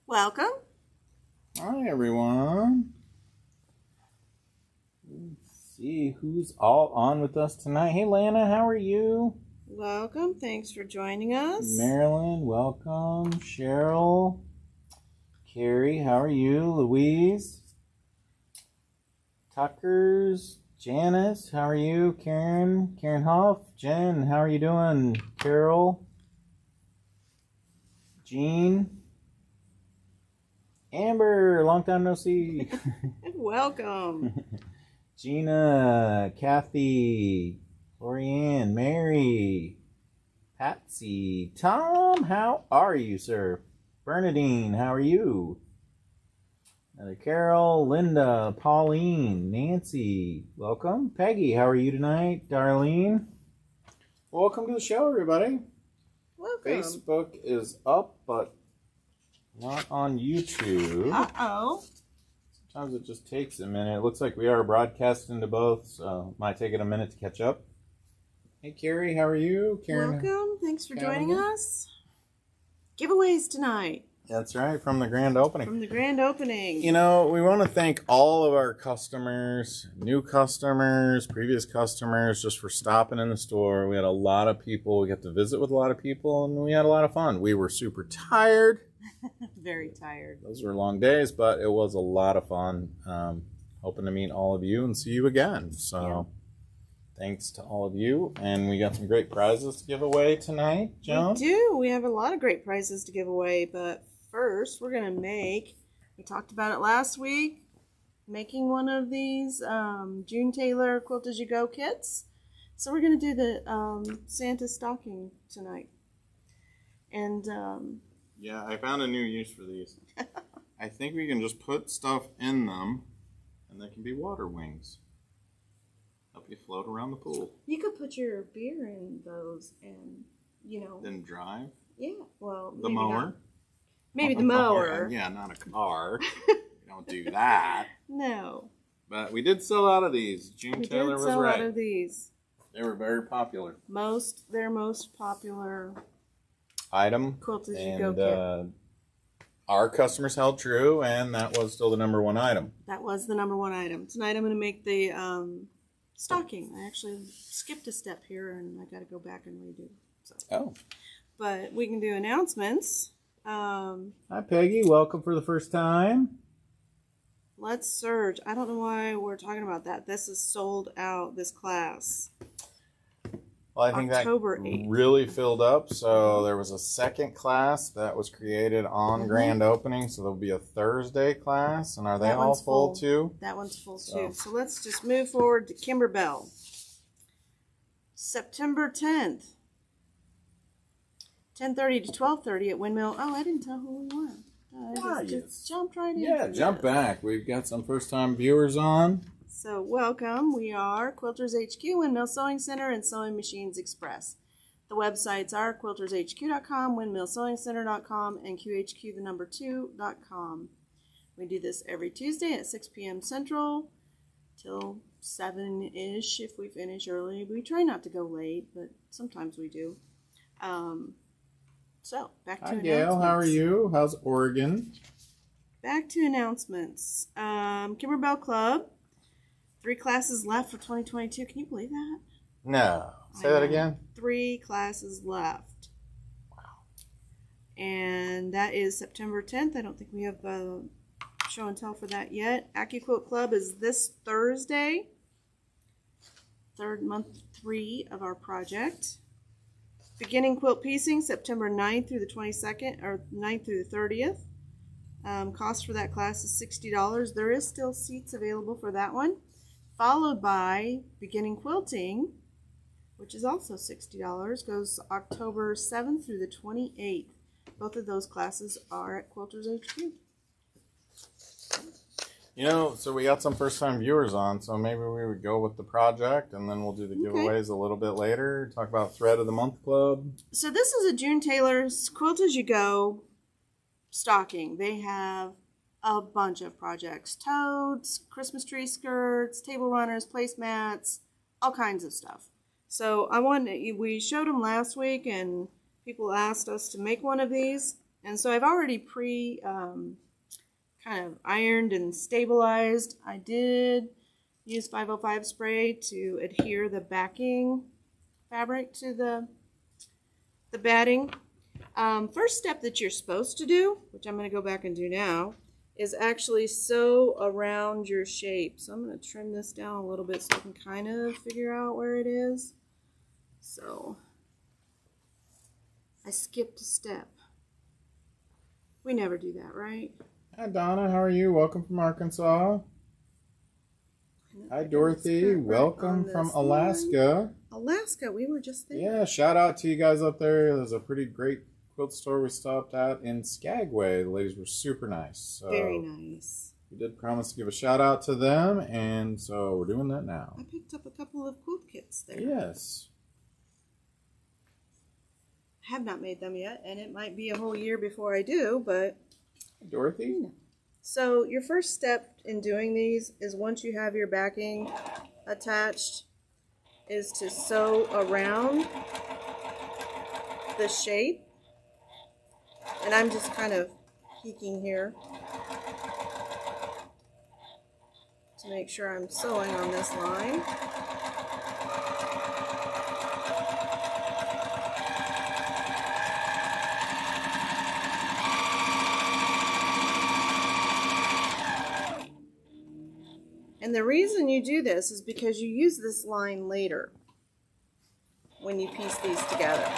Welcome. Hi, everyone. Let's see who's all on with us tonight. Hey, Lana, how are you? Welcome. Thanks for joining us. Marilyn, welcome. Cheryl. Carrie, how are you? Louise. Tuckers. Janice, how are you? Karen Huff. Jen, how are you doing? Carol. Jean. Amber, long time no see. Welcome. Gina, Kathy, Lorianne, Mary, Patsy, Tom, how are you, sir? Bernadine, how are you? Another Carol, Linda, Pauline, Nancy, welcome. Peggy, how are you tonight? Darlene, welcome to the show, everybody. Welcome. Facebook is up, but not on YouTube. Uh-oh. Sometimes it just takes a minute. It looks like we are broadcasting to both, so it might take it a minute to catch up. Hey, Carrie, how are you? Karen. Welcome. Thanks for joining us. Giveaways tonight. That's right, from the grand opening. From the grand opening. You know, we want to thank all of our customers, new customers, previous customers, just for stopping in the store. We had a lot of people. We got to visit with a lot of people, and we had a lot of fun. We were super tired. Very tired. Those were long days, but it was a lot of fun. Hoping to meet all of you and see you again. So, Thanks to all of you. And we got some great prizes to give away tonight, Joan. We do. We have a lot of great prizes to give away. But first, we're going to we talked about it last week, making one of these June Taylor Quilt As You Go kits. So we're going to do the Santa stocking tonight. And yeah, I found a new use for these. I think we can just put stuff in them, and they can be water wings. Help you float around the pool. you could put your beer in those and, Then drive yeah, well, the mower. Maybe the mower. Yeah, not a car. We don't do that. No. But we did sell out of these. June Taylor was right. We did sell out of these. They were very popular. Their most popular item. Quilt As You Go kit. Our customers held true, and that was still the number one item. That was the number one item. Tonight I'm going to make the stocking. I actually skipped a step here, and I got to go back and redo. So. Oh. But we can do announcements. Hi, Peggy. Welcome for the first time. Let's Surge. I don't know why we're talking about that. This is sold out, this class. Well, I think October that 8th. really filled up. So there was a second class that was created on grand opening. So there'll be a Thursday class. And are they all full too? That one's full too. So let's just move forward to Kimberbell. September 10th. 10:30 to 12:30 at Windmill. Oh, I didn't tell who we were. I just jumped right in. Yeah, jump back. We've got some first-time viewers on. So welcome. We are Quilters HQ, Windmill Sewing Center, and Sewing Machines Express. The websites are quiltershq.com, windmillsewingcenter.com, and qhq2.com. We do this every Tuesday at 6 p.m. Central till 7-ish if we finish early. We try not to go late, but sometimes we do. So, back to announcements. Hi, Gail. How are you? How's Oregon? Back to announcements. Kimberbell Club. 3 classes left for 2022. Can you believe that? No. Say that again. 3 classes left. Wow. And that is September 10th. I don't think we have show and tell for that yet. AccuQuilt Club is this Thursday. Month 3 of our project. Beginning quilt piecing, September 9th through the 22nd, or 9th through the 30th. Cost for that class is $60. There is still seats available for that one. Followed by beginning quilting, which is also $60, goes October 7th through the 28th. Both of those classes are at Quilters HQ. You know, so we got some first-time viewers on, so maybe we would go with the project, and then we'll do the giveaways a little bit later. Talk about Thread of the Month Club. So this is a June Taylor's Quilt As You Go stocking. They have a bunch of projects. Totes, Christmas tree skirts, table runners, placemats, all kinds of stuff. So we showed them last week, and people asked us to make one of these. And so I've already kind of ironed and stabilized. I did use 505 spray to adhere the backing fabric to the batting. First step that you're supposed to do, which I'm going to go back and do now, is actually sew around your shape. So I'm going to trim this down a little bit so I can kind of figure out where it is. So I skipped a step. We never do that, right? Hi, Donna. How are you? Welcome from Arkansas. Hi, Dorothy. Welcome from Alaska. Alaska, we were just there. Yeah, shout out to you guys up there. There's a pretty great quilt store we stopped at in Skagway. The ladies were super nice. So very nice. We did promise to give a shout out to them, and so we're doing that now. I picked up a couple of quilt kits there. Yes. I have not made them yet, and it might be a whole year before I do, but... Dorothy? You know. So your first step in doing these is once you have your backing attached, is to sew around the shape. And I'm just kind of peeking here to make sure I'm sewing on this line. And the reason you do this is because you use this line later when you piece these together.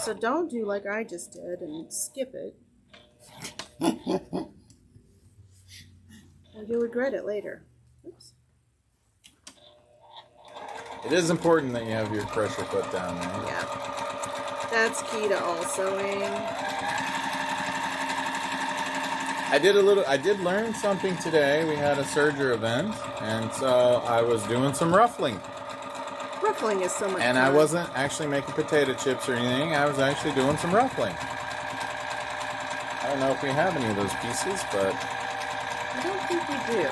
So don't do like I just did and skip it. Or you'll regret it later. Oops. It is important that you have your pressure foot down there. Yeah. That's key to all sewing. I did learn something today. We had a serger event, and so I was doing some ruffling. Ruffling is so much And fun. I wasn't actually making potato chips or anything. I was actually doing some ruffling. I don't know if we have any of those pieces, but I don't think we do.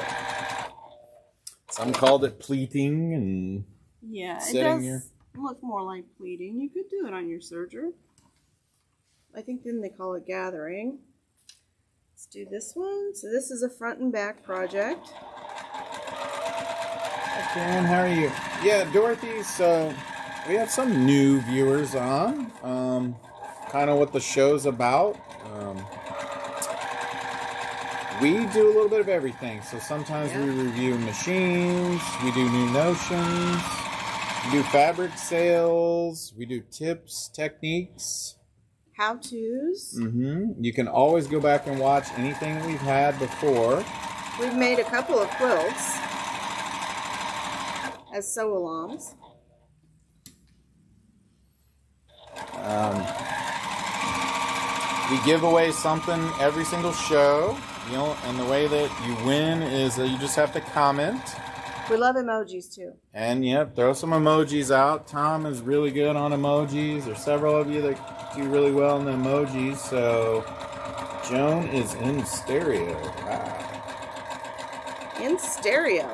some called it pleating and Yeah, it setting does your... look more like pleating. You could do it on your serger. I think then they call it gathering. Let's do this one. So this is a front and back project. Hi, Karen, how are you? Yeah, Dorothy, so we have some new viewers on. Kind of what the show's about. We do a little bit of everything. So sometimes we review machines, we do new notions, we do fabric sales, we do tips, techniques. How-tos. You can always go back and watch anything we've had before. We've made a couple of quilts as sew-alongs. We give away something every single show. And the way that you win is that you just have to comment. We love emojis too. And throw some emojis out. Tom is really good on emojis. There's several of you that do really well in the emojis. So Joan is in stereo. Wow. In stereo.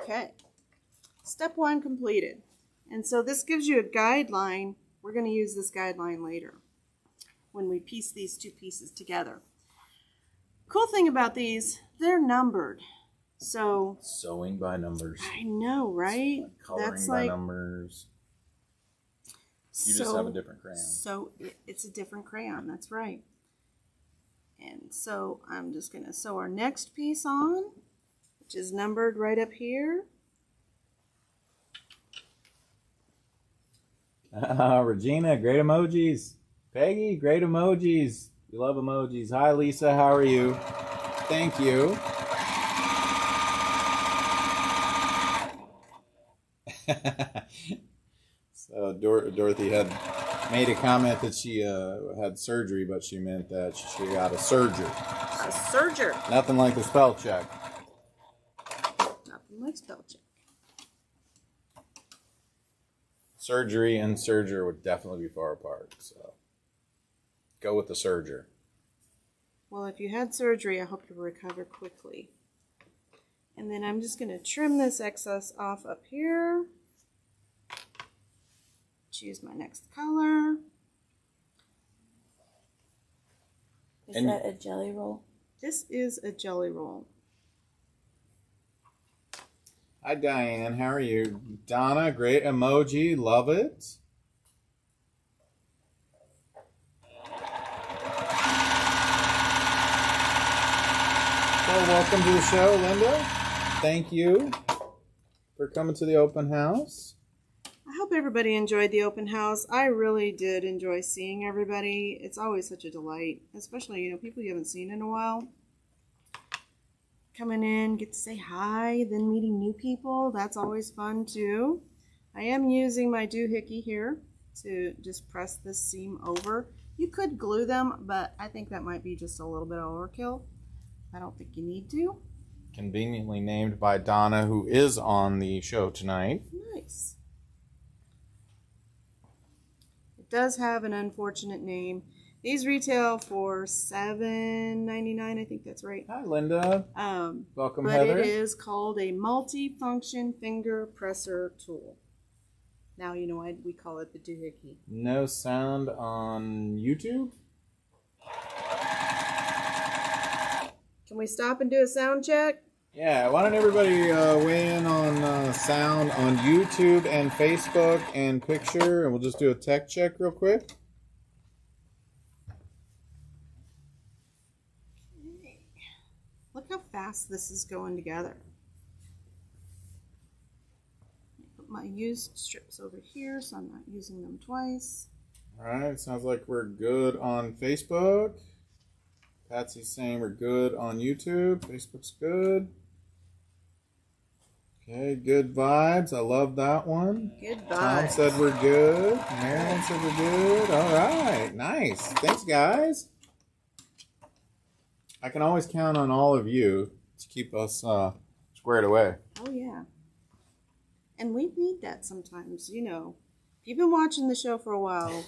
Okay. Step 1 completed. And so this gives you a guideline. We're going to use this guideline later when we piece these two pieces together. Cool thing about these, they're numbered. So Sewing by numbers. I know, right? Coloring That's by like numbers. You just have a different crayon. So it's a different crayon, that's right. And so I'm just going to sew our next piece on, which is numbered right up here. Regina, great emojis. Peggy, great emojis. We love emojis. Hi, Lisa. How are you? Thank you. So Dorothy had made a comment that she had surgery, but she meant that she got a serger. A serger. Nothing like the spell check. Nothing like spell check. Surgery and serger would definitely be far apart. So go with the serger. Well, if you had surgery, I hope you recover quickly. And then I'm just going to trim this excess off up here. choose my next color. Is that a jelly roll? This is a jelly roll. Hi, Diane. How are you? Donna, great emoji. Love it. Well, welcome to the show, Linda. Thank you for coming to the open house. I hope everybody enjoyed the open house. I really did enjoy seeing everybody. It's always such a delight, especially, people you haven't seen in a while. Coming in, get to say hi, then meeting new people. That's always fun too. I am using my doohickey here to just press this seam over. You could glue them, but I think that might be just a little bit of overkill. I don't think you need to. Conveniently named by Donna, who is on the show tonight. Nice. It does have an unfortunate name. These retail for $7.99. I think that's right. Hi, Linda. Welcome, but Heather. It is called a multi-function finger presser tool. Now you know why we call it the doohickey. No sound on YouTube? Can we stop and do a sound check? Yeah, why don't everybody weigh in on sound on YouTube and Facebook and picture, and we'll just do a tech check real quick. Okay. Look how fast this is going together. Put my used strips over here so I'm not using them twice. All right, sounds like we're good on Facebook. Patsy's saying we're good on YouTube. Facebook's good. Okay, good vibes. I love that one. Good vibes. Tom said we're good. Marilyn said we're good. All right, nice. Thanks, guys. I can always count on all of you to keep us squared away. Oh, yeah. And we need that sometimes, If you've been watching the show for a while,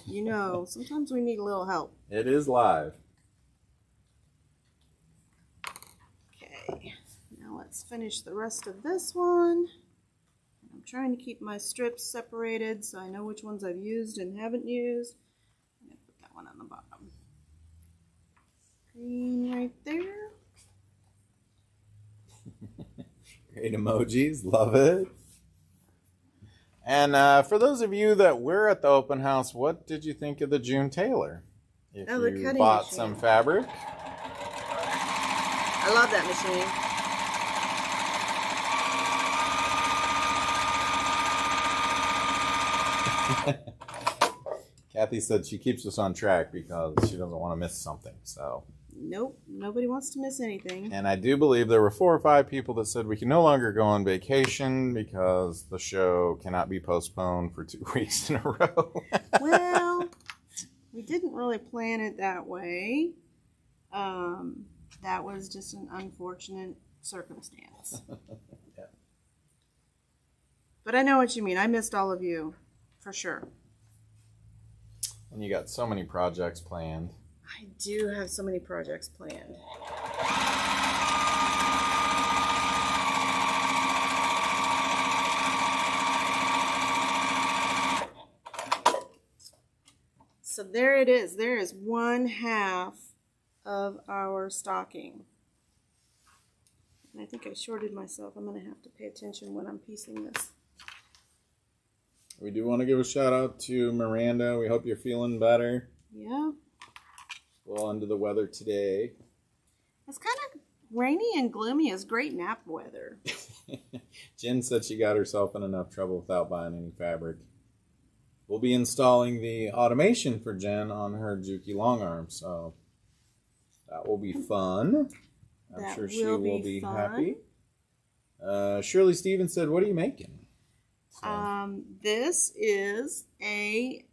sometimes we need a little help. It is live. Okay, now let's finish the rest of this one. I'm trying to keep my strips separated so I know which ones I've used and haven't used. I'm going to put that one on the bottom. Green right there. Great emojis. Love it. And for those of you that were at the open house, what did you think of the June Taylor? If the you cutting bought machine. some fabric. I love that machine. Kathy said she keeps us on track because she doesn't want to miss something. So. Nope, nobody wants to miss anything. And I do believe there were 4 or 5 people that said we can no longer go on vacation because the show cannot be postponed for 2 weeks in a row. Well, we didn't really plan it that way. That was just an unfortunate circumstance. Yeah. But I know what you mean. I missed all of you, for sure. And you got so many projects planned. I do have so many projects planned. So there it is. There is 1/2 of our stocking. And I think I shorted myself. I'm going to have to pay attention when I'm piecing this. We do want to give a shout out to Miranda. We hope you're feeling better. Yeah. Well, under the weather today. It's kind of rainy and gloomy. It's great nap weather. Jen said she got herself in enough trouble without buying any fabric. We'll be installing the automation for Jen on her Juki long arm, so that will be fun. I'm sure she will be happy. Shirley Stevens said, "What are you making?" So. This is a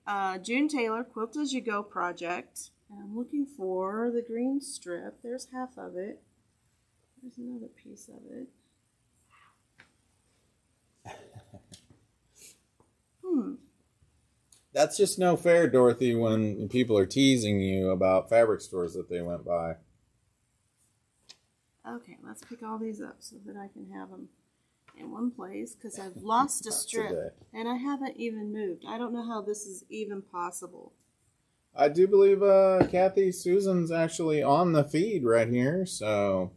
June Taylor Quilt As You Go project. I'm looking for the green strip. There's half of it. There's another piece of it. That's just no fair, Dorothy, when people are teasing you about fabric stores that they went by. Okay, let's pick all these up so that I can have them. in one place because I've lost a strip Today. and I haven't even moved. I don't know how this is even possible. I do believe Kathy Susan's actually on the feed right here, so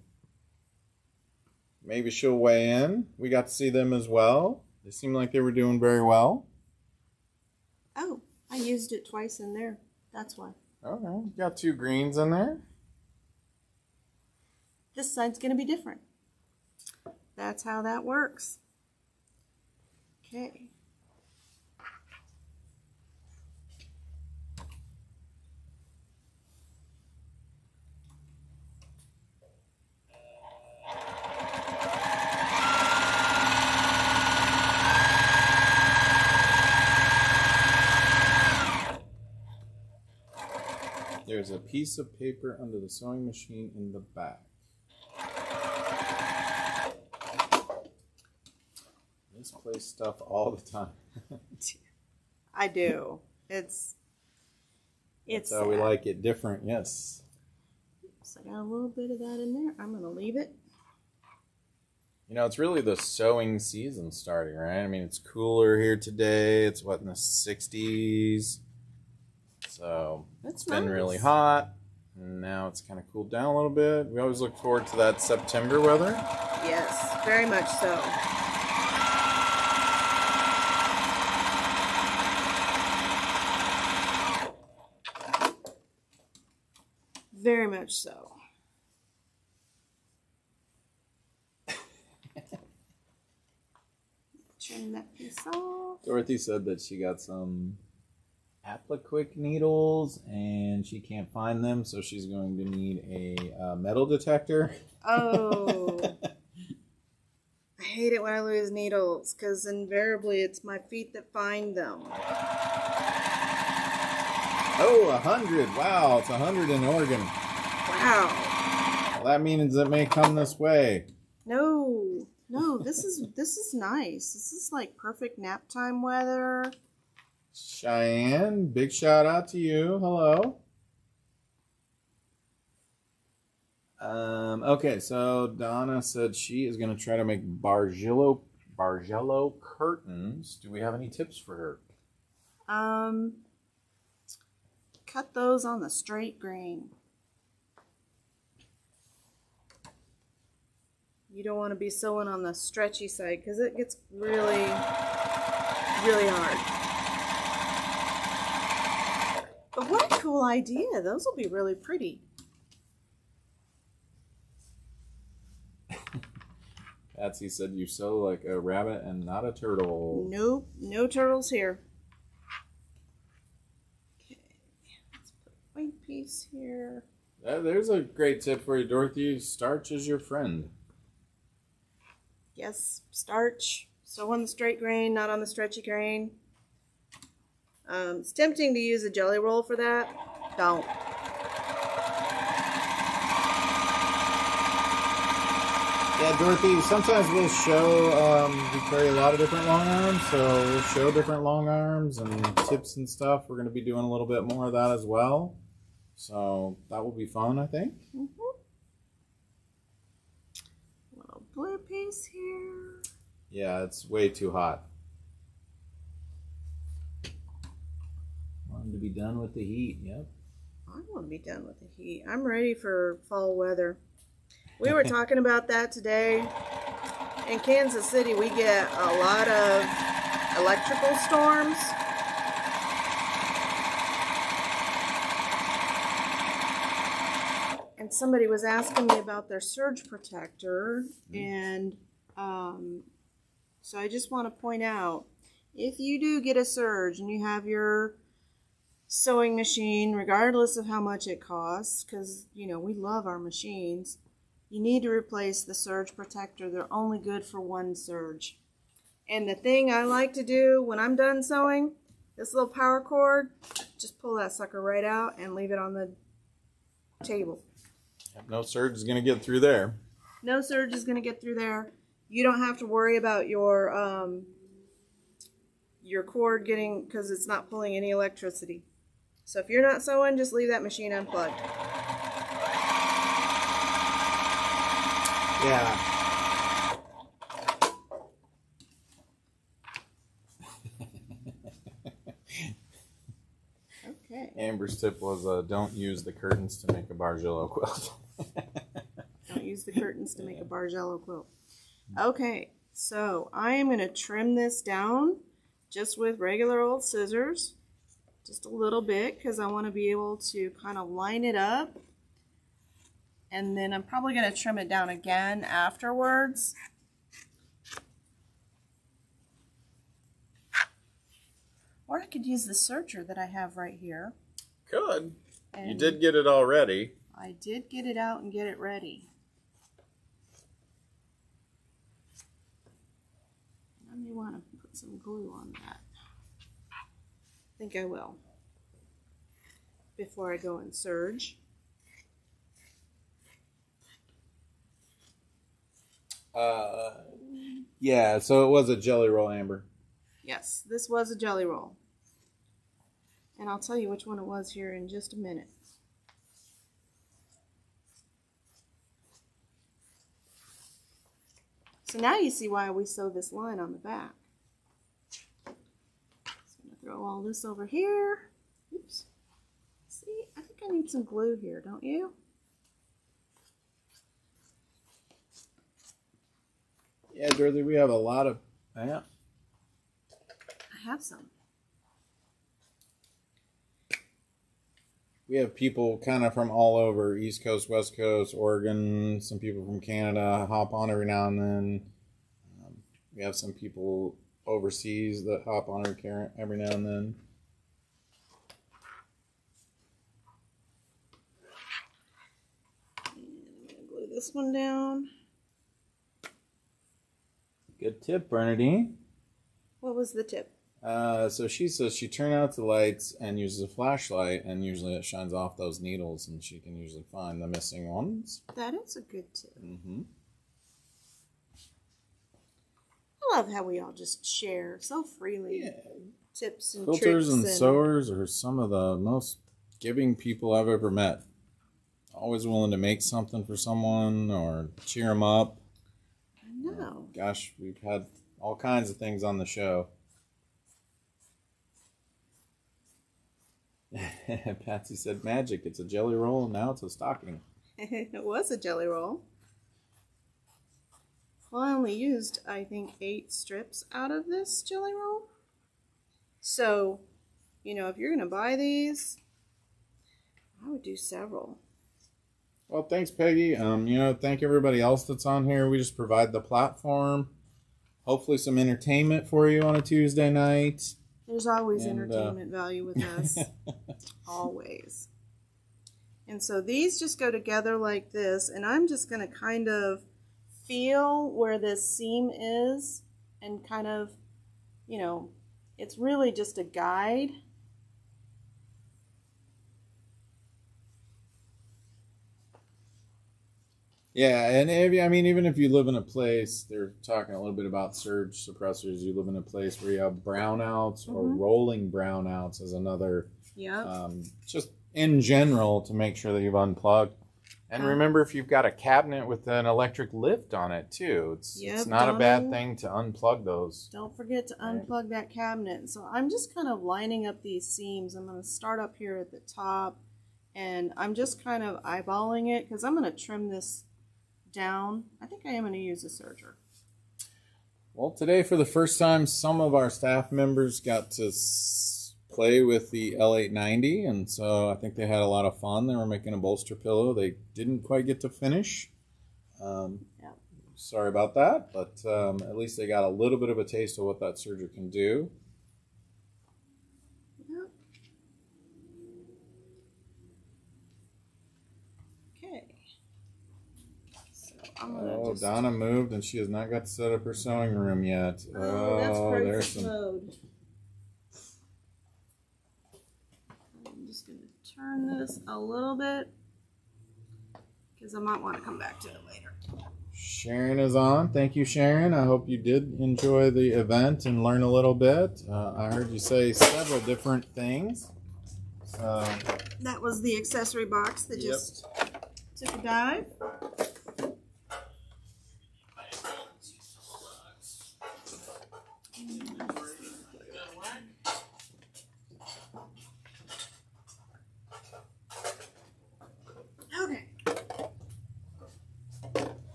maybe she'll weigh in. We got to see them as well. They seemed like they were doing very well. Oh, I used it twice in there. That's why. Okay, got 2 greens in there. This side's going to be different. That's how that works. Okay. There's a piece of paper under the sewing machine in the back. Misplace stuff all the time. I do. It's That's how we sad. like it different, yes. So I got a little bit of that in there. I'm going to leave it. You know, it's really the sewing season starting, right? I mean, it's cooler here today. It's what, in the 60s? So That's it's been nice. really hot. And now it's kind of cooled down a little bit. We always look forward to that September weather. Yes, very much so. Very much so. Turn that piece off. Dorothy said that she got some Appliquick needles and she can't find them, so she's going to need a metal detector. Oh. I hate it when I lose needles because invariably it's my feet that find them. Oh, 100. Wow, it's 100 in Oregon. Wow. Well, that means it may come this way. No, this is nice. This is like perfect nap time weather. Cheyenne, big shout out to you. Hello. Okay, so Donna said she is going to try to make Bargello curtains. Do we have any tips for her? Cut those on the straight grain. You don't want to be sewing on the stretchy side because it gets really, really hard. But what a cool idea. Those will be really pretty. Patsy said you sew like a rabbit and not a turtle. Nope, no turtles here. Okay, let's put a white piece here. There's a great tip for you, Dorothy. Starch is your friend. Yes, starch. Sew on the straight grain, not on the stretchy grain. It's tempting to use a jelly roll for that. Don't. Yeah, Dorothy, sometimes we'll show, we carry a lot of different long arms, so we'll show different long arms and tips and stuff. We're going to be doing a little bit more of that as well. So that will be fun, I think. Little blue piece here. Yeah, it's way too hot. Want to be done with the heat, yep. I want to be done with the heat. I'm ready for fall weather. We were talking about that today. In Kansas City, we get a lot of electrical storms. And somebody was asking me about their surge protector. And so I just want to point out, if you do get a surge and you have your sewing machine, regardless of how much it costs, because, you know, we love our machines, you need to replace the surge protector. They're only good for one surge. And the thing I like to do when I'm done sewing, this little power cord, just pull that sucker right out and leave it on the table. No surge is going to get through there. No surge is going to get through there. You don't have to worry about your cord getting, because it's not pulling any electricity. So if you're not sewing, just leave that machine unplugged. Yeah. Amber's tip was don't use the curtains to make a Bargello quilt. Don't use the curtains to make a Bargello quilt. Okay, so I am going to trim this down just with regular old scissors. Just a little bit because I want to be able to kind of line it up. And then I'm probably going to trim it down again afterwards. Or I could use the serger that I have right here. Good. And you did get it all ready. I did get it out and get it ready. I may want to put some glue on that. I think I will. Before I go and serge. Yeah, so it was a jelly roll, Amber. Yes, this was a jelly roll. And I'll tell you which one it was here in just a minute. So now you see why we sew this line on the back. So I'm going to throw all this over here. Oops. See, I think I need some glue here, don't you? Yeah, Dorothy, we have a lot of... Yeah. I have some. We have people kind of from all over, East Coast, West Coast, Oregon, some people from Canada hop on every now and then. We have some people overseas that hop on every now and then. And I'm going to glue this one down. Good tip, Bernadine. What was the tip? So she says she turned out the lights and uses a flashlight, and usually it shines off those needles, and she can usually find the missing ones. That is a good tip. Mm-hmm. I love how we all just share so freely. Yeah. Tips and Quilters tricks and sewers are some of the most giving people I've ever met. Always willing to make something for someone or cheer them up. I know. Gosh, we've had all kinds of things on the show. Patsy said magic. It's a jelly roll, and now it's a stocking. It was a jelly roll. Well, I only used, I think, 8 strips out of this jelly roll. So, you know, if you're going to buy these, I would do several. Well, thanks, Peggy. Thank everybody else that's on here. We just provide the platform. Hopefully some entertainment for you on a Tuesday night. There's always entertainment value with us. Always. And so these just go together like this, and I'm just going to kind of feel where this seam is and kind of, you know, it's really just a guide. Yeah, and even if you live in a place, they're talking a little bit about surge suppressors. You live in a place where you have brownouts or rolling brownouts as another. Yeah. Just in general to make sure that you've unplugged. And remember, if you've got a cabinet with an electric lift on it too, it's not a bad thing to unplug those. Don't forget to unplug that cabinet. So I'm just kind of lining up these seams. I'm going to start up here at the top, and I'm just kind of eyeballing it because I'm going to trim this down. I think I am going to use a serger. Well, today for the first time, some of our staff members got to play with the L890, and so I think they had a lot of fun. They were making a bolster pillow. They didn't quite get to finish. Sorry about that, but at least they got a little bit of a taste of what that serger can do. Yep. Okay. So I'm gonna Donna moved, and she has not got to set up her sewing room yet. Oh, that's there's crisis mode. I'm just going to turn this a little bit because I might want to come back to it later. Sharon is on. Thank you, Sharon. I hope you did enjoy the event and learn a little bit. I heard you say several different things. That was the accessory box that just took a dive.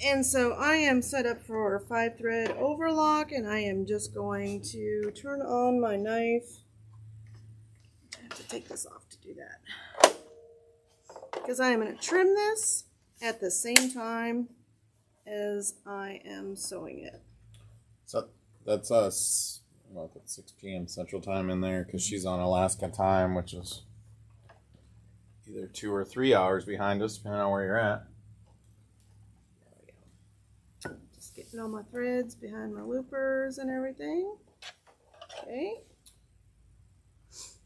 And so I am set up for 5-thread overlock, and I am just going to turn on my knife. I have to take this off to do that. Because I am going to trim this at the same time as I am sewing it. So that's us. Well, that's 6 p.m. Central Time in there because she's on Alaska time, which is either 2 or 3 hours behind us, depending on where you're at. Just getting all my threads behind my loopers and everything. Okay.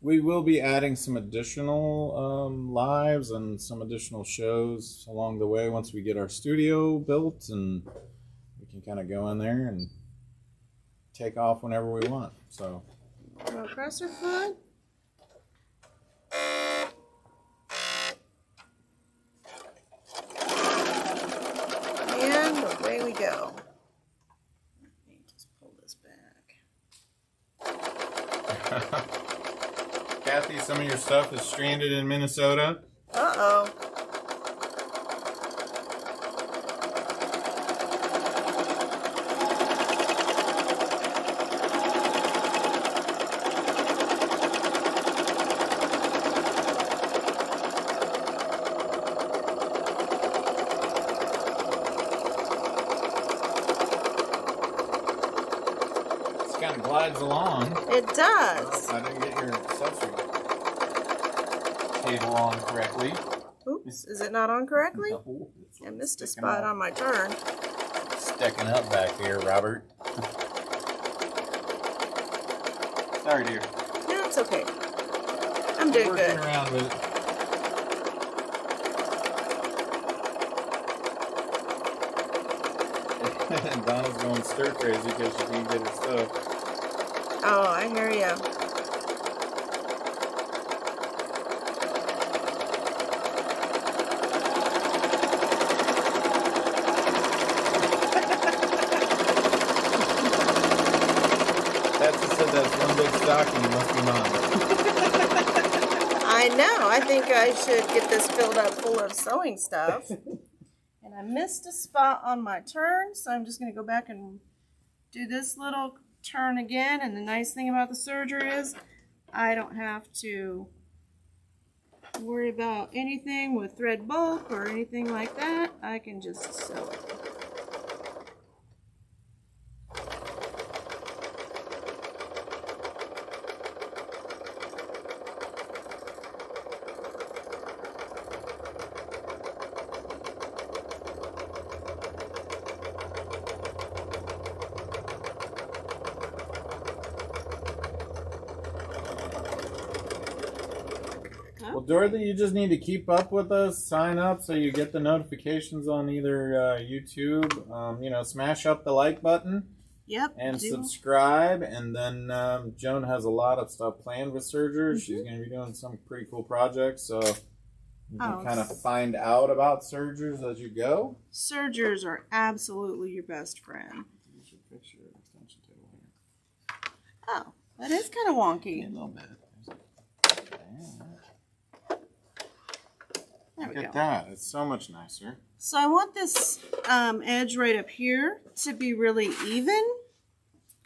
We will be adding some additional lives and some additional shows along the way once we get our studio built, and we can kind of go in there and take off whenever we want. So, Across her foot. And away we go. Let me just pull this back. Kathy, some of your stuff is stranded in Minnesota. Uh-oh. Kind of glides along. It does. I didn't get your accessory cable on correctly. Oops, is it not on correctly? No, I missed a spot on my turn. Sticking up back here, Robert. Sorry, dear. No, it's okay. I'm doing Working good. around with it. And Donna's going stir crazy because she can't get her stuff. Oh, I hear ya. That's just said that's one big stocking. It must be mine. I know. I think I should get this filled up full of sewing stuff. And I missed a spot on my turn, so I'm just going to go back and do this little turn again. And the nice thing about the serger is I don't have to worry about anything with thread bulk or anything like that. I can just sew it. Well, Dorothy, you just need to keep up with us. Sign up so you get the notifications on either YouTube. Smash up the like button. Yep. And subscribe. And then Joan has a lot of stuff planned with sergers. She's going to be doing some pretty cool projects. So you can kind of find out about sergers as you go. Sergers are absolutely your best friend. You should fix your extension table here. Oh, that is kind of wonky. Yeah, a little bit. There we Look go. at that. It's so much nicer. So I want this edge right up here to be really even.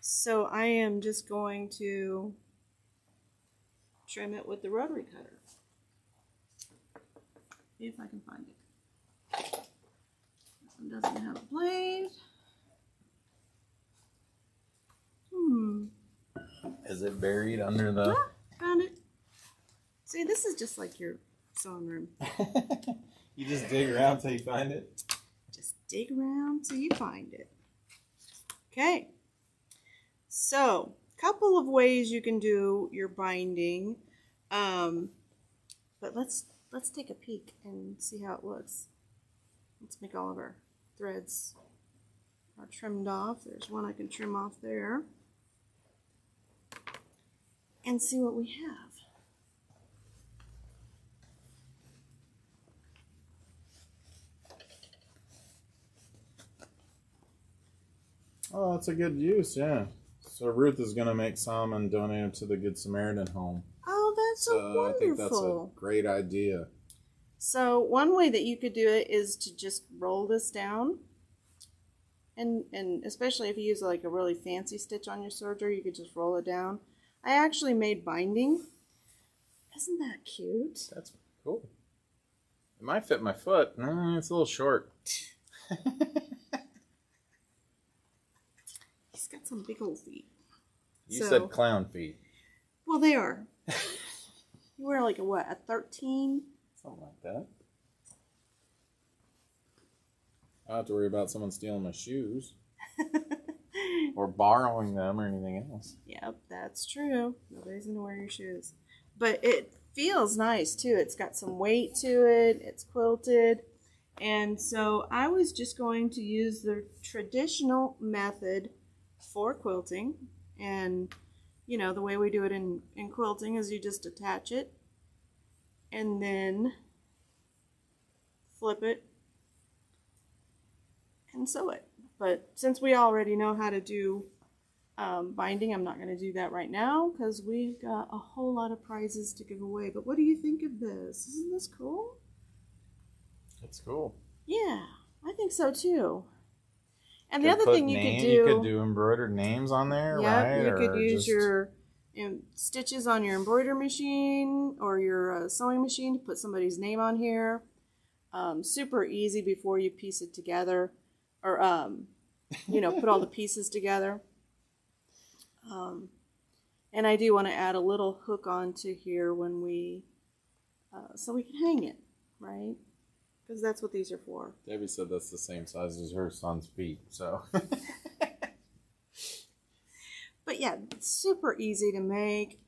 So I am just going to trim it with the rotary cutter. See if I can find it. This one doesn't have a blade. Is it buried under the... Ah, found it. See, this is just like your sewing room. You just dig around till you find it? Just dig around till you find it. Okay. So, couple of ways you can do your binding. But let's take a peek and see how it looks. Let's make all of our threads are trimmed off. There's one I can trim off there. And see what we have. Oh, that's a good use, yeah. So Ruth is going to make some and donate them to the Good Samaritan home. Oh, that's so wonderful. I think that's a great idea. So one way that you could do it is to just roll this down And especially if you use like a really fancy stitch on your serger, you could just roll it down. I actually made binding. Isn't that cute? That's cool. It might fit my foot. No, it's a little short. He's got some big old feet. You said clown feet. Well, they are. You wear like a 13? Something like that. I don't have to worry about someone stealing my shoes. Or borrowing them or anything else. Yep, that's true. Nobody's going to wear your shoes. But it feels nice, too. It's got some weight to it. It's quilted. And so I was just going to use the traditional method for quilting. And, you know, the way we do it in quilting is you just attach it and then flip it and sew it. But since we already know how to do binding, I'm not going to do that right now because we've got a whole lot of prizes to give away. But what do you think of this? Isn't this cool? That's cool. Yeah, I think so too. And You the other thing you could do embroidered names on there, right? You could Or use just... your stitches on your embroidery machine or your sewing machine to put somebody's name on here. Super easy before you piece it together. Or, you know, put all the pieces together. And I do want to add a little hook onto here when we, so we can hang it, right? Because that's what these are for. Debbie said that's the same size as her son's feet, so. But yeah, it's super easy to make.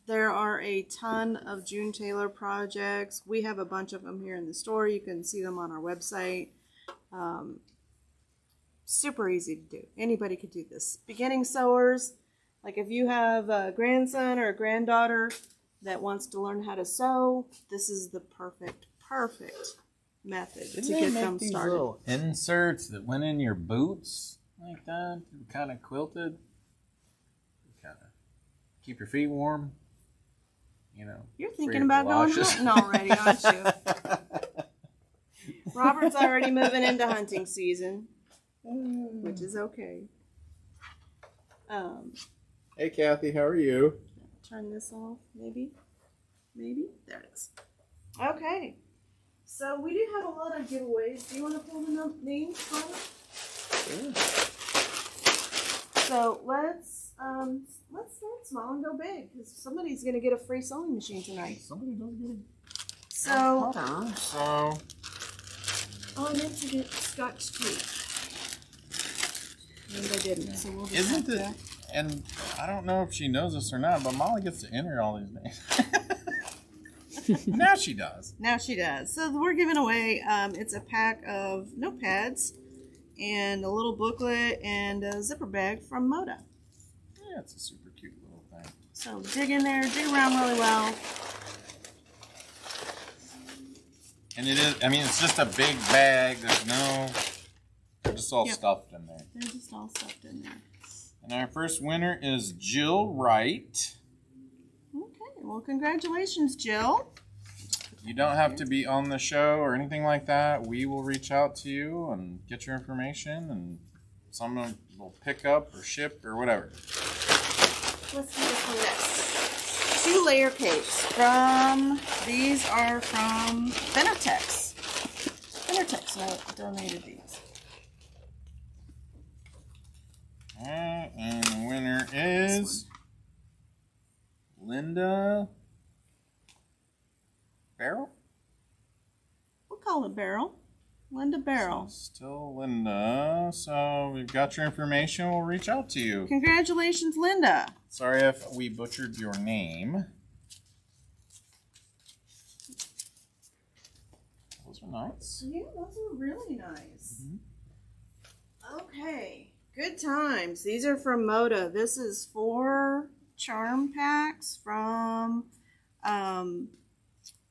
There are a ton of June Taylor projects. We have a bunch of them here in the store. You can see them on our website. Super easy to do. Anybody could do this. Beginning sewers, like if you have a grandson or a granddaughter that wants to learn how to sew, this is the perfect method to get them these started. Little inserts that went in your boots like that, kind of quilted, kind of keep your feet warm. You know, You're thinking about going hunting already, aren't you? Robert's already moving into hunting season, which is okay. Hey, Kathy, how are you? Turn this off, maybe. There it is. Okay, so we do have a lot of giveaways. Do you want to pull the names from it? Sure. So let's start small and go big because somebody's gonna get a free sewing machine tonight. Somebody does get So. So. Oh, I meant to get Scotch tape. And I didn't, so we'll just Isn't it? And I don't know if she knows this or not, but Molly gets to enter all these names. Now she does. Now she does. So we're giving away, it's a pack of notepads and a little booklet and a zipper bag from Moda. Yeah, it's a super cute little thing. So dig in there, dig around really well. And it is, I mean, it's just a big bag. There's no, they're just all stuffed in there. They're just all stuffed in there. And our first winner is Jill Wright. Okay, well, congratulations, Jill. You don't have to be on the show or anything like that. We will reach out to you and get your information, and someone will pick up or ship or whatever. Let's do this one next. 2-layer capes these are from Benartex. Benartex donated these. And the winner is Linda Barrel? We'll call it Barrel. Linda Barrel. So still Linda. So we've got your information. We'll reach out to you. Congratulations, Linda. Sorry if we butchered your name. Those are nice. Yeah, those are really nice. Mm-hmm. Okay. Good times. These are from Moda. This is 4 charm packs from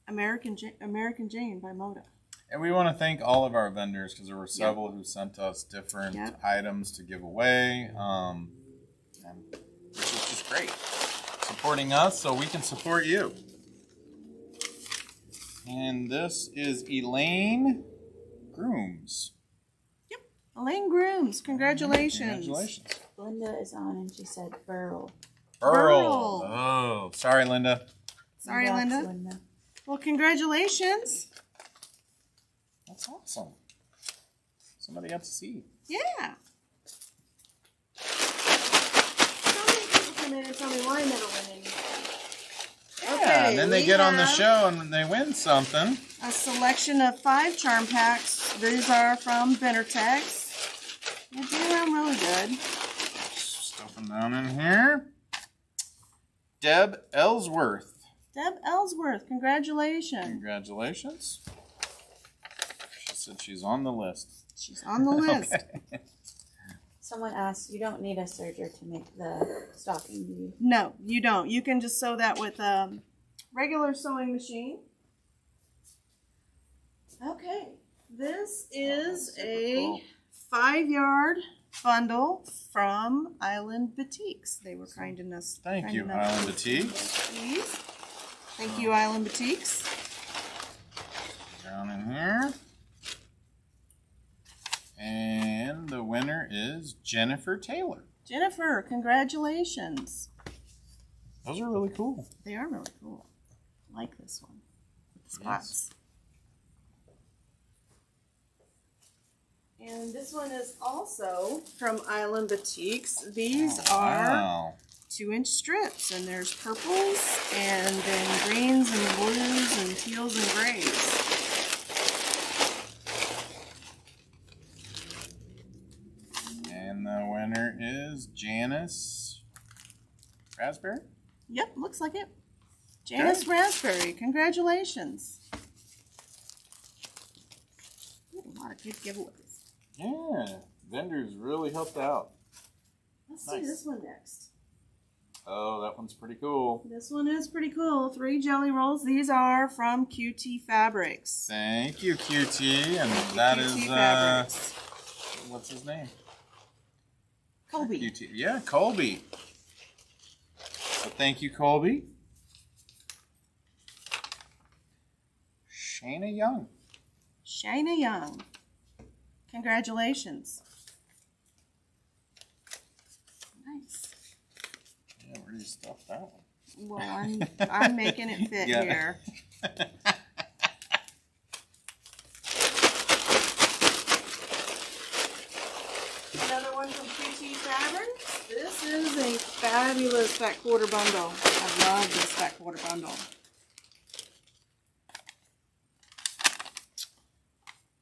American Jane by Moda. And we want to thank all of our vendors because there were several who sent us different items to give away, and which is just great. Supporting us so we can support you. And this is Elaine Grooms. Yep. Elaine Grooms, congratulations. Congratulations. Linda is on and she said Burl. Earl. Oh, sorry, Linda. Sorry, Congrats, Linda. Well, congratulations. That's awesome. Somebody got to see. Yeah. So many people come in and tell me why I'm never winning. Yeah, and then they we get on the have show and they win something. a selection of 5 charm packs. These are from Bendertex. They do them really good. Stuff them down in here. Deb Ellsworth. Deb Ellsworth, congratulations. Congratulations. She said she's on the list. She's on the list. Okay. Someone asked, you don't need a serger to make the stocking, do you? No, you don't. You can just sew that with a regular sewing machine. Okay, this is a 5-yard bundle from Island Boutiques. They were kind enough. Thank you, Island Boutiques. Please. Thank you, Island Boutiques. Down in here. And the winner is Jennifer Taylor. Jennifer, congratulations. Those are really cool. They are really cool. I like this one with the spots. And this one is also from Island Boutiques. These are 2-inch strips, and there's purples, and then greens and blues and teals and grays. And the winner is Janice Raspberry. Yep, looks like it. Janice Raspberry, congratulations. We had a lot of good giveaways. Yeah, vendors really helped out. Let's Nice. see this one next. Oh, that one's pretty cool. This one is pretty cool. 3 jelly rolls. These are from QT Fabrics. Thank you, QT. And that QT is, Fabrics. what's his name? Colby. QT. Yeah, Colby. So thank you, Colby. Shayna Young. Shayna Young. Congratulations. Nice. Yeah, where do you stuff that one? Well, I'm making it fit Yeah. here. Another one from QT Fabrics. This is a fabulous fat quarter bundle. I love this fat quarter bundle.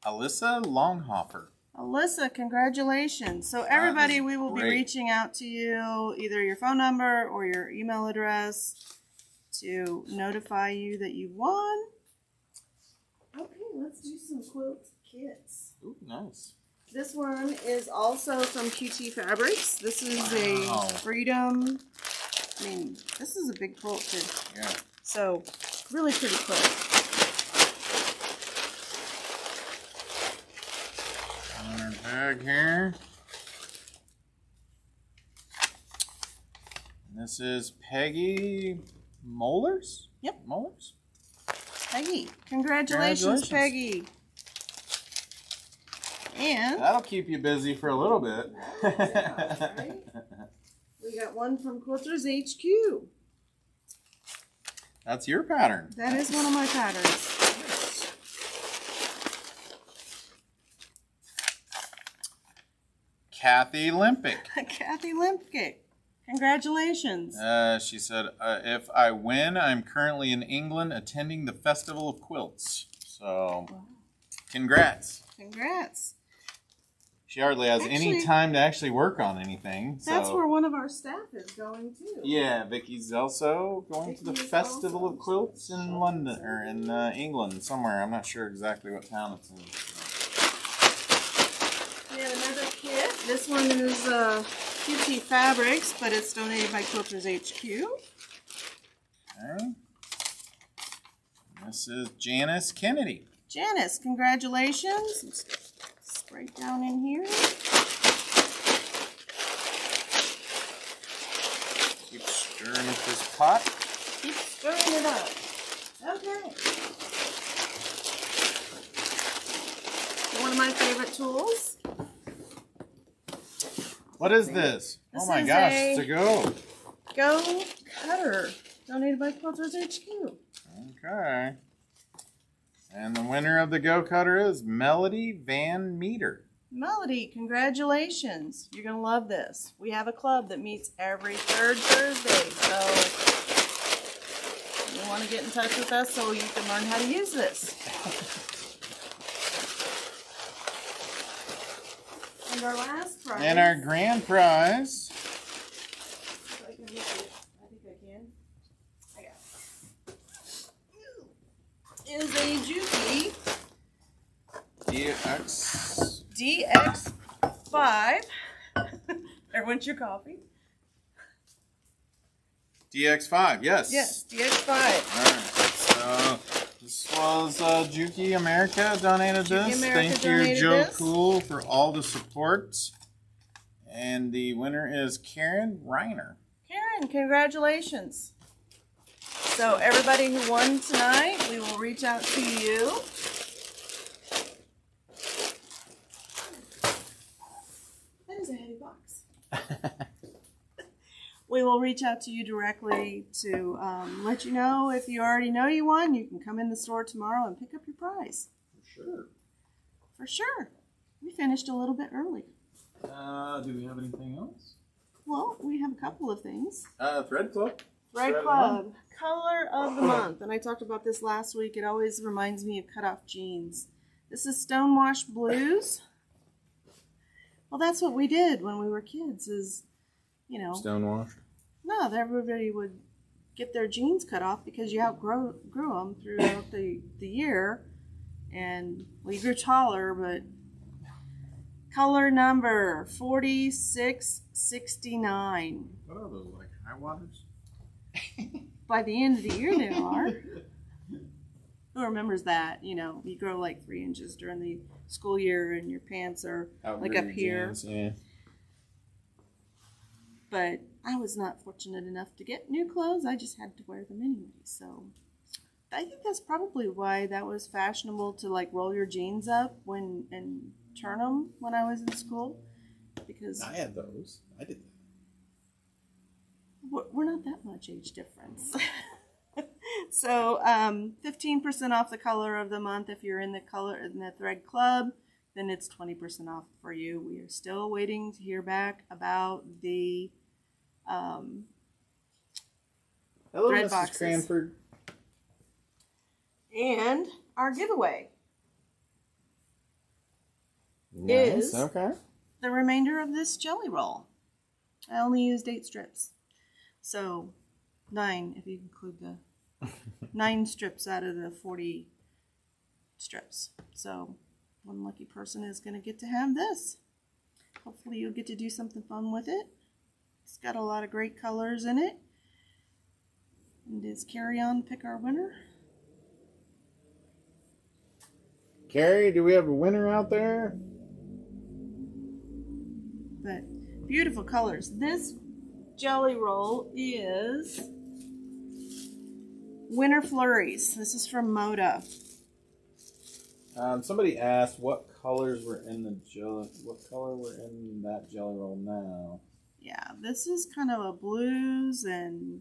Alyssa Longhofer. Alyssa, congratulations. So everybody, we will be great. reaching out to you, either your phone number or your email address, to notify you that you won. Okay, let's do some quilt kits. Ooh, nice. This one is also from QT Fabrics. This is Wow. a Freedom. I mean, this is a big quilt too. Yeah. So, really pretty quilt. On our bag here. And this is Peggy Mollers? Yep. Mollers? Peggy, congratulations, Congratulations. Peggy. And That'll keep you busy for a little bit. right? We got one from Quilters HQ. That's your pattern. That is one of my patterns. Kathy Limpick. Kathy Limpkick. Congratulations. She said, if I win, I'm currently in England attending the Festival of Quilts. So, congrats. Congrats. She hardly has any Actually- time to actually work on anything. That's so. where one of our staff is going too. Yeah, Vicky's also going to the Vicky's Festival also- of Quilts in London, or in England somewhere. I'm not sure exactly what town it's in. We have another kit. This one is QT Fabrics, but it's donated by Quilters HQ. Okay. This is Janice Kennedy. Janice, congratulations. Let's spray down in here. Keep stirring with this pot. Keep stirring it up. Okay. One of my favorite tools. What is this? This Oh my is gosh, a- it's a go. Go Cutter, donated by Quilters HQ. Okay. And the winner of the Go Cutter is Melody Van Meter. Melody, congratulations. You're going to love this. We have a club that meets every third Thursday, so you want to get in touch with us so you can learn how to use this. And our last prize. And our grand prize. I think I can. I got it. Is a Juki DX5. There went your coffee. DX5, yes. Yes, DX5. Alright, so this was Juki America donated Juki this. America Thank you, donated Joe this. Cool, for all the support. And the winner is Karen Reiner. Karen, congratulations. So everybody who won tonight, we will reach out to you. That is a heavy box. We will reach out to you directly to let you know if you already know you won. You can come in the store tomorrow and pick up your prize. For sure. For sure. We finished a little bit early. Do we have anything else? Well, we have a couple of things. Thread Club. Red Thread of the Club, color of the month. And I talked about this last week. It always reminds me of cut-off jeans. This is Stonewashed Blues. Well, that's what we did when we were kids is, you know. Stonewashed. No, everybody would get their jeans cut off because you outgrew them throughout the year. And we grew taller, but color number 4669. What are those, like high waters? By the end of the year, they are. Who remembers that? You know, you grow like 3 inches during the school year, and your pants are like up here. Jeans, yeah. But I was not fortunate enough to get new clothes. I just had to wear them anyway. So I think that's probably why that was fashionable to like roll your jeans up and turn them when I was in school. Because I had those. I did that. we're not that much age difference. So 15% off the color of the month. If you're in the thread club, then it's 20% off for you. We are still waiting to hear back about the Hello, thread Mrs. boxes. Cranford. And our giveaway Nice. is Okay. the remainder of this jelly roll. I only used 8 strips. So 9 if you include the 9 strips out of the 40 strips. So one lucky person is going to get to have this. Hopefully you'll get to do something fun with it. It's got a lot of great colors in it. And is Carry On pick our winner? Carrie, do we have a winner out there? But beautiful colors. This jelly roll is Winter Flurries. This is from Moda. Somebody asked what colors were in the jelly. What color were in that jelly roll now? Yeah, this is kind of a blues and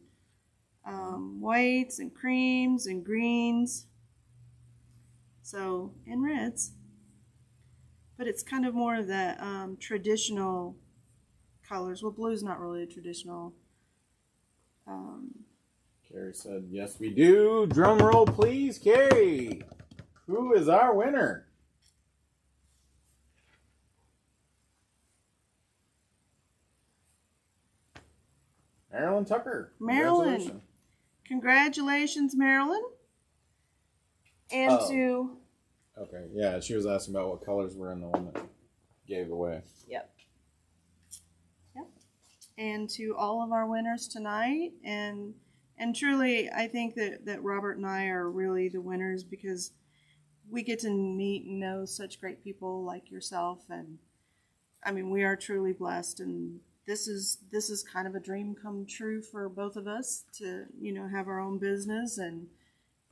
whites and creams and greens. So, and reds. But it's kind of more of the traditional colors. Well, blue's not really a traditional. Carrie said, yes, we do. Drum roll, please, Carrie. Who is our winner? Marilyn Tucker. Marilyn. Congratulations, Marilyn. And Oh. to... Okay, yeah, she was asking about what colors were in the one that gave away. Yep. And to all of our winners tonight. And truly, I think that Robert and I are really the winners because we get to meet and know such great people like yourself. And I mean, we are truly blessed. And this is kind of a dream come true for both of us to, you know, have our own business. And,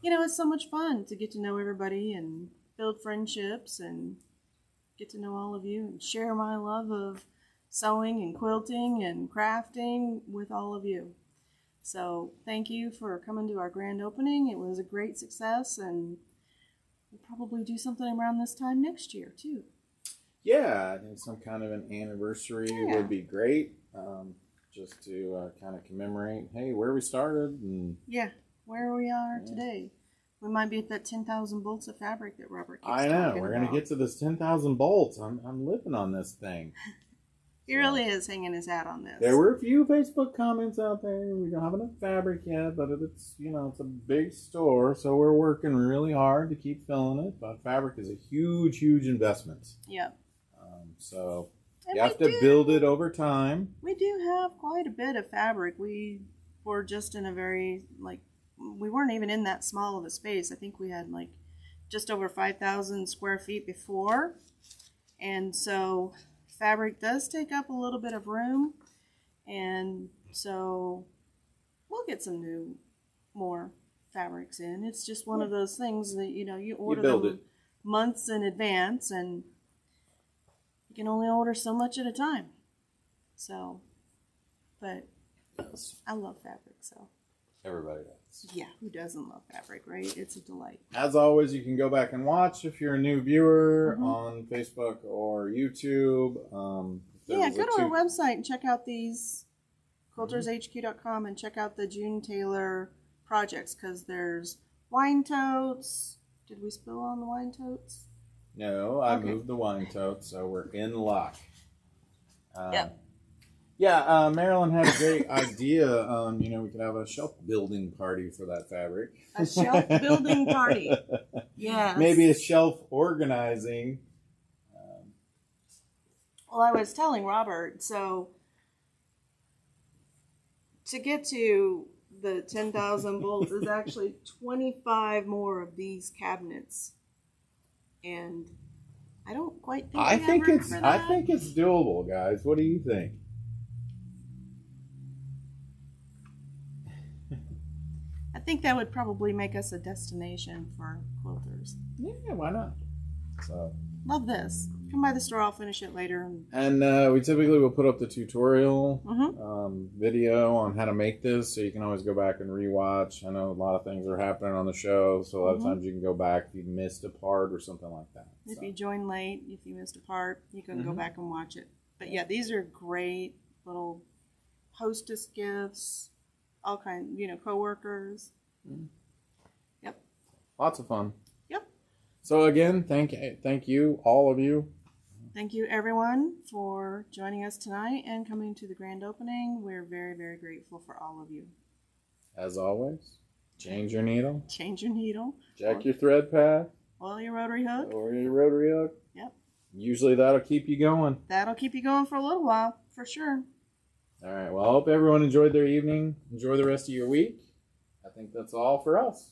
you know, it's so much fun to get to know everybody and build friendships and get to know all of you and share my love of sewing and quilting and crafting with all of you. So thank you for coming to our grand opening. It was a great success, and we'll probably do something around this time next year too. Yeah, I think some kind of an anniversary Yeah. would be great, just to kind of commemorate, hey, where we started. And Yeah, where we are today. We might be at that 10,000 bolts of fabric that Robert keeps I know, talking we're going to about. get to this 10,000 bolts. I'm living on this thing. He really is hanging his hat on this. There were a few Facebook comments out there. We don't have enough fabric yet, but it's, it's a big store, so we're working really hard to keep filling it. But fabric is a huge, huge investment. Yep. So And you have to build it over time. We do have quite a bit of fabric. We were just in a very, we weren't even in that small of a space. I think we had just over 5,000 square feet before. And so fabric does take up a little bit of room. And so we'll get some more fabrics in. It's just one of those things that, you order them months in advance, and you can only order so much at a time. So, but I love fabric, so. Everybody does. Yeah, who doesn't love fabric, right? It's a delight. As always, you can go back and watch if you're a new viewer on Facebook or YouTube. Yeah, go to our website and check out these quiltershq.com and check out the June Taylor projects, because there's wine totes. Did we spill on the wine totes? No, I moved the wine tote, so we're in luck. Yep. Yeah, Marilyn had a great idea. We could have a shelf building party for that fabric. A shelf building party. Yes. Maybe a shelf organizing. Well, I was telling Robert, so to get to the 10,000 bolts is actually 25 more of these cabinets. And I don't quite think I think it's it's doable, guys. What do you think? I think that would probably make us a destination for quilters. Yeah, why not? So Love this. Come by the store, I'll finish it later. And we typically will put up the tutorial Mhm. video on how to make this, so you can always go back and rewatch. I know a lot of things are happening on the show, so a lot of times you can go back if you missed a part or something like that. If you join late, if you missed a part, you can go back and watch it. But yeah, these are great little hostess gifts, all kinds, co-workers. Yep. Lots of fun. Yep. So again, thank you, all of you. Thank you, everyone, for joining us tonight and coming to the grand opening. We're very, very grateful for all of you. As always, change your needle, Change your needle, check your thread path, oil your rotary hook. or your rotary hook. Yep. Usually that'll keep you going. That'll keep you going for a little while, for sure. All right. Well, I hope everyone enjoyed their evening. Enjoy the rest of your week. I think that's all for us.